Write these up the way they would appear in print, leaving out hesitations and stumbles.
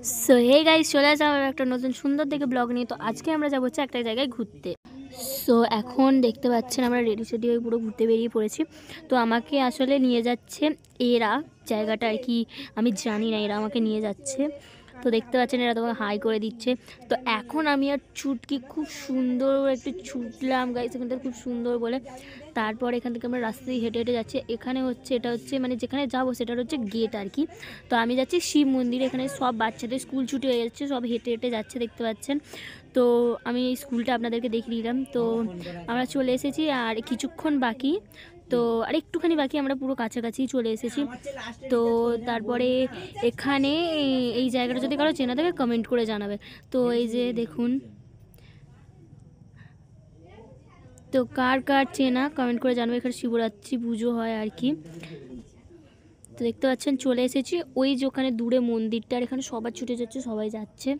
So hey guys, চলে আসলাম একটা নতুন সুন্দর দেখে ব্লগ নিয়ে। তো আজকে আমরা যাবো হচ্ছে একটা জায়গায় ঘুরতে। সো এখন দেখতে পাচ্ছেন আমরা রেডি সেডি হয়ে পুরো ঘুরতে বেরিয়ে পড়েছি। তো আমাকে আসলে নিয়ে যাচ্ছে এরা, জায়গাটা আর কি আমি জানি না, এরা আমাকে নিয়ে যাচ্ছে। তো দেখতে পাচ্ছেন এরা তোমাকে হাই করে দিচ্ছে। তো এখন আমি আর ছুটকি খুব সুন্দর একটু ছুটলাম গাইস এখান থেকে, খুব সুন্দর বলে। তারপর এখান থেকে আমরা রাস্তা দিয়ে হেঁটে হেঁটে যাচ্ছি। এখানে হচ্ছে, এটা হচ্ছে মানে যেখানে যাবো সেটার হচ্ছে গেট আর কি। তো আমি যাচ্ছি শিব মন্দিরে। এখানে সব বাচ্চাদের স্কুল ছুটি হয়ে যাচ্ছে, সব হেঁটে হেঁটে যাচ্ছে দেখতে পাচ্ছেন। তো আমি এই স্কুলটা আপনাদেরকে দেখিয়ে দিলাম। তো আমরা চলে এসেছি, আর কিছুক্ষণ বাকি, তো আর একটুখানি বাকি, আমরা পুরো কাছাকাছি চলে এসেছি। তো তারপরে এখানে এই জায়গাটা যদি কারো চেনা থাকে কমেন্ট করে জানাবে। তো এই যে দেখুন, তো কার কার চেনা কমেন্ট করে জানাবে। এখানে শিবরাত্রি পুজো হয় আর কি। তো দেখতে পাচ্ছেন চলে এসেছি ওই যে ওখানে দূরে মন্দিরটা, আর এখানে সবার ছুটে যাচ্ছে, সবাই যাচ্ছে।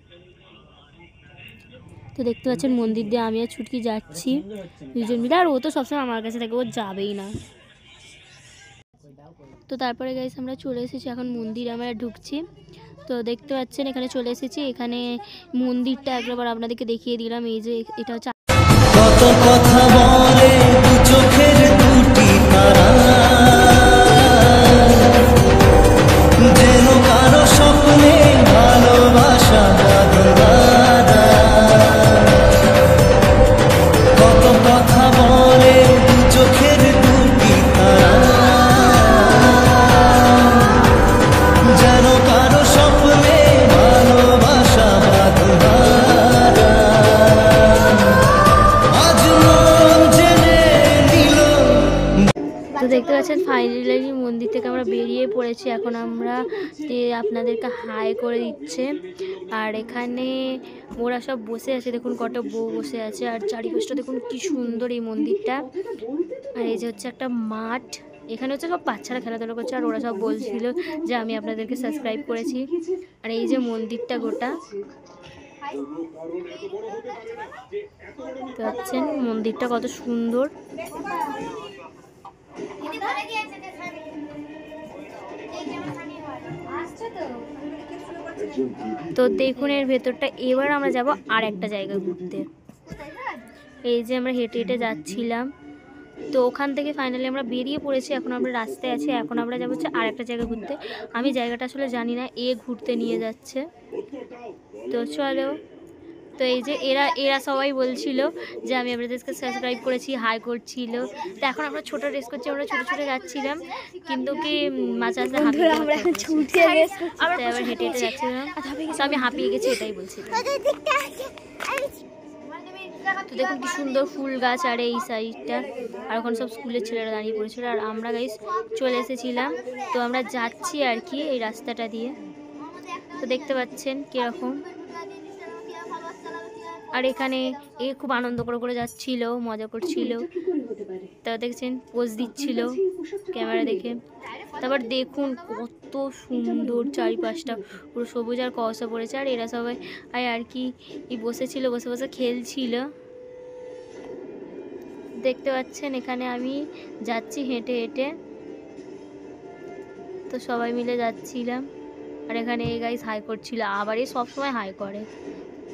তো দেখতে পাচ্ছেন মন্দির দিয়ে আমি আর ছুটকি যাচ্ছি দুজন মিলে, আর ও তো সবসময় আমার কাছে থাকে, ও যাবেই না। তো তারপরে গাইস আমরা চলে এসেছি, এখন মন্দিরে আমরা ঢুকছি। তো দেখতে পাচ্ছেন এখানে চলে এসেছি, এখানে মন্দিরটা একবার আপনাদেরকে দেখিয়ে দিলাম। এই যে এটা হচ্ছে কত কথা বলে দু চোখের দুটি তারা, যেন কারো স্বপ্নে ভালোবাসা বাঁধা। কত কথা বলে দু চোখের দুটি তারা, যেন কারো স্বপ্নে ভালোবাসা বাঁধা। তো দেখতে পাচ্ছেন ফাইনালি মন্দির থেকে আমরা বেরিয়ে পড়েছি। এখন আমরা আপনাদেরকে হাই করে দিচ্ছে, আর এখানে ওরা সব বসে আছে, দেখুন কত বউ বসে আছে, আর চারিপাশটা দেখুন কি সুন্দর এই মন্দিরটা। আর এই যে হচ্ছে একটা মাঠ, এখানে হচ্ছে সব বাচ্চারা খেলাধুলা করছে, আর ওরা সব বলছিল যে আমি আপনাদেরকে সাবস্ক্রাইব করেছি। আর এই যে মন্দিরটা গোটা পাচ্ছেন, মন্দিরটা কত সুন্দর। তো দেখুন এর ভেতরটা। এবার আমরা যাব আর একটা জায়গায় ঘুরতে। এই যে আমরা হেঁটে হেঁটে যাচ্ছিলাম, তো ওখান থেকে ফাইনালি আমরা বেরিয়ে পড়েছি। এখন আমরা রাস্তায় আছি, এখন আমরা যাবো হচ্ছে আর একটা জায়গায় ঘুরতে। আমি জায়গাটা আসলে জানি না, এ ঘুরতে নিয়ে যাচ্ছে। তো চলো। তো এই যে এরা সবাই বলছিল যে আমি আপনাদেরকে সাবস্ক্রাইব করেছি, হাই করছিল। তো এখন আমরা ছোটো রেস করছি, আমরা ছোটো ছোটো যাচ্ছিলাম, কিন্তু কি মাঝে মাঝে আবার হেঁটে হেঁটে যাচ্ছিলাম, তো আমি হাঁপিয়ে গেছি, এটাই বলছি। তো দেখুন কি সুন্দর ফুল গাছ, আর এই সাইডটা, আর এখন সব স্কুলের ছেলেরা দাঁড়িয়ে পড়েছিল, আর আমরা গাইস চলে এসেছিলাম। তো আমরা যাচ্ছি আর কি এই রাস্তাটা দিয়ে। তো দেখতে পাচ্ছেন কীরকম, আর এখানে এ খুব আনন্দ করে করে যাচ্ছিল, মজা করছিল। তা দেখছেন পোজ দিচ্ছিল ক্যামেরা দেখে। তারপর দেখুন কত সুন্দর চারিপাশটা, পুরো সবুজ আর কুয়াশা পড়েছে, আর এরা সবাই আর কি বসেছিল, বসে বসে খেলছিল। দেখতে পাচ্ছেন এখানে আমি যাচ্ছি হেঁটে হেঁটে, তো সবাই মিলে যাচ্ছিলাম, আর এখানে এই গাইস হাই করছিল, আবার এই সবসময় হাই করে।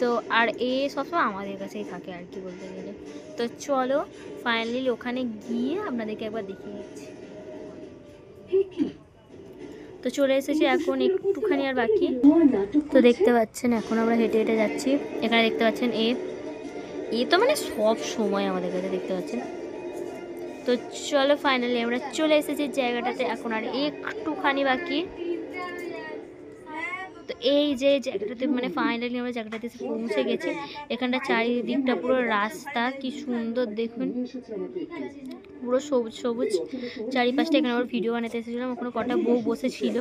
তো আর এ সবসময় আমাদের কাছেই থাকে আর কি বলতে গেলে। তো চলো ফাইনালি ওখানে গিয়ে আপনাদেরকে একবার দেখিয়ে দিচ্ছি। তো চলে এসেছি, এখন একটুখানি আর বাকি। তো দেখতে পাচ্ছেন এখন আমরা হেঁটে হেঁটে যাচ্ছি। এখানে দেখতে পাচ্ছেন এ তো মানে সব সময় আমাদের কাছে দেখতে পাচ্ছেন। তো চলো ফাইনালি আমরা চলে এসেছি জায়গাটাতে, এখন আর একটুখানি বাকি। তো এই যে জায়গাটাতে মানে ফাইনালি আমরা জায়গাটাতে এসে পৌঁছে গেছি। এখানটা চারিদিকটা পুরো রাস্তা, কি সুন্দর দেখুন, পুরো সবুজ সবুজ চারিপাশটা। এখানে আমরা ভিডিও বানাতে এসেছিলাম, ওখানে কটা বউ বসেছিল,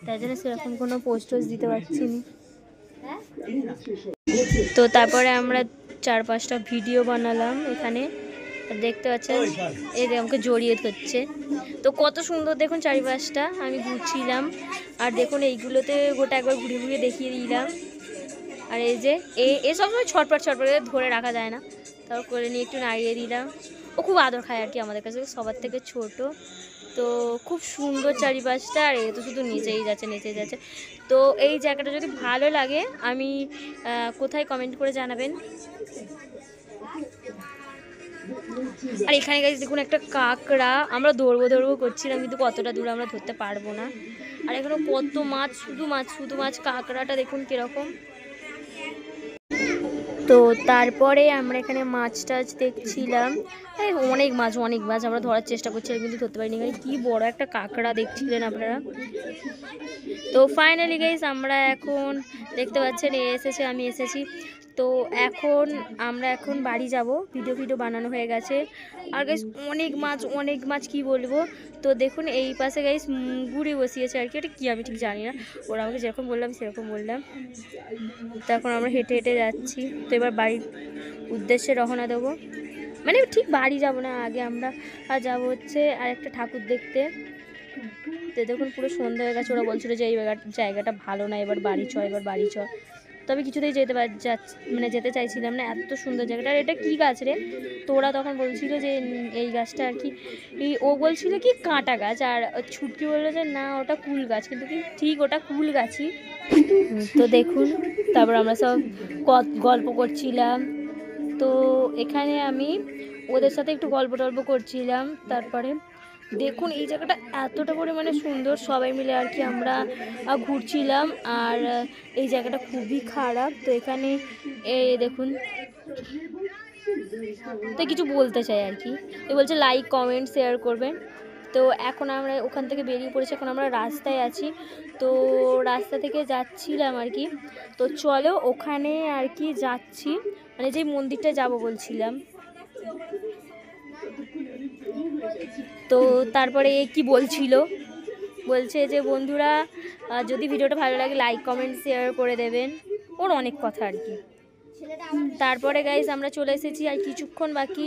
তাই জন্য সেরকম কোনো পোস্টার্স দিতে পারছি না। তো তারপরে আমরা 4-5টা ভিডিও বানালাম এখানে, দেখতে পাচ্ছেন এই আমাকে জড়িয়ে ধরছে। তো কত সুন্দর দেখুন চারিপাশটা, আমি ঘুরছিলাম, আর দেখুন এইগুলোতে গোটা একবার ঘুরে ঘুরে দেখিয়ে দিলাম। আর এই যে এ সবসময় ছটপট ছটপট ধরে রাখা যায় না, তারপর করে নিয়ে একটু নাড়িয়ে দিলাম। ও খুব আদর খায় আর কি আমাদের কাছে, সবার থেকে ছোট। তো খুব সুন্দর চারিপাশটা, আর এ তো শুধু নিচেই যাচ্ছে। তো এই জায়গাটা যদি ভালো লাগে আমি কোথায় কমেন্ট করে জানাবেন। আর এখানে গাইস দেখুন একটা কাঁকড়া, আমরা দৌড়বো করছিলাম কিন্তু কতটা দূর আমরা ধরতে পারবো না। আর এখানে কত মাছ, শুধু মাছ। কাঁকড়াটা দেখুন কিরকম। তো তারপরে আমরা এখানে মাছ টাছ দেখছিলাম, অনেক মাছ আমরা ধরার চেষ্টা করছিলাম কিন্তু ধরতে পারিনি। এখানে কি বড় একটা কাঁকড়া দেখছিলেন আপনারা। তো ফাইনালি গাইস আমরা এখন দেখতে পাচ্ছেন আমি এসেছি। তো আমরা এখন বাড়ি যাব, ভিডিও বানানো হয়ে গেছে। আর গাইস অনেক মাছ কি বলবো। তো দেখুন এই পাশে গাইস গুড়ি বসিয়েছে আর কি, এটা কি আমি ঠিক জানি না, ওরা আমাকে যেরকম বললাম সেরকম বললাম। তো এখন আমরা হেঁটে যাচ্ছি। তো এবার বাড়ির উদ্দেশ্যে রওনা দেবো, মানে ঠিক বাড়ি যাব না, আগে আমরা যাবো হচ্ছে আর একটা ঠাকুর দেখতে। তো দেখুন পুরো সন্ধ্যা হয়ে গেছে, ওরা বলছিল যে এই জায়গাটা ভালো না, এবার বাড়ি চ। তো আমি কিছুতেই যেতে চাইছিলাম না, এত সুন্দর জায়গাটা। আর এটা কী গাছ রে? তো ওরা তখন বলছিল যে এই গাছটা আর কি, ও বলছিল কি কাঁটা গাছ, আর ছুটকি বললো যে না ওটা কুল গাছ, কিন্তু কি ঠিক ওটা কুল গাছই। তো দেখুন তারপর আমরা সব গল্প করছিলাম। তো এখানে আমি ওদের সাথে একটু গল্প টল্প করছিলাম। তারপরে দেখুন এই জায়গাটা এতটা পরিমাণে সুন্দর, সবাই মিলে আর কি আমরা ঘুরছিলাম। আর এই জায়গাটা খুবই খারাপ। তো এখানে এই দেখুন, তো কিছু বলতে চাই আর কি, তো বলছে লাইক কমেন্ট শেয়ার করবেন। তো এখন আমরা ওখান থেকে বেরিয়ে পড়েছি, এখন আমরা রাস্তায় আছি। তো রাস্তা থেকে যাচ্ছিলাম আর কি। তো চলো ওখানে আর কি যাচ্ছি, মানে যে মন্দিরটা যাব বলছিলাম। তো তারপরে কি বলছে যে বন্ধুরা যদি ভিডিওটা ভালো লাগে লাইক কমেন্ট শেয়ার করে দেবেন, ওর অনেক কথা আর কি। তারপরে গাইস আমরা চলে এসেছি, আর কিছুক্ষণ বাকি।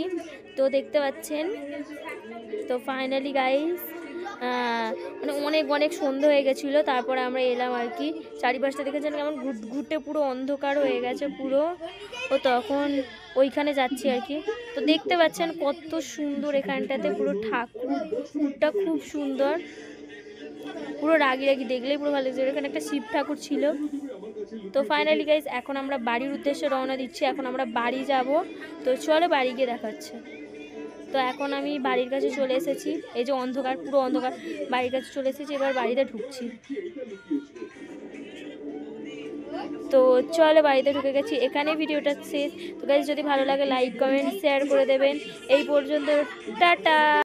তো দেখতে পাচ্ছেন, তো ফাইনালি গাইস মানে অনেক সন্ধ্যা হয়ে গেছিলো। তারপরে আমরা এলাম আর কি, চারিপাশটা দেখেছেন কেমন ঘুটে পুরো অন্ধকার হয়ে গেছে পুরো। ও তখন ওইখানে যাচ্ছি আর কি। তো দেখতে পাচ্ছেন কত সুন্দর এখানটাতে পুরো ঠাকুরটা, খুব সুন্দর, পুরো রাগি দেখলেই পুরো ভালো লাগছে। এখানে একটা শিব ঠাকুর ছিল। তো ফাইনালি গাইস এখন আমরা বাড়ির উদ্দেশ্যে রওনা দিচ্ছি, এখন আমরা বাড়ি যাব। তো চলো বাড়ি গিয়ে দেখাচ্ছে। তো এখন আমি বাড়ির কাছে চলে এসেছি, এই যে অন্ধকার, পুরো অন্ধকার, বাড়ির কাছে চলে এসেছি, এবার বাড়িতে ঢুকছি। তো চলো বাড়িতে ঢুকে গেছি, এখানে ভিডিওটা শেষ। তো গাইস যদি ভালো লাগে লাইক কমেন্ট শেয়ার করে দেবেন। এই পর্যন্ত, টাটা।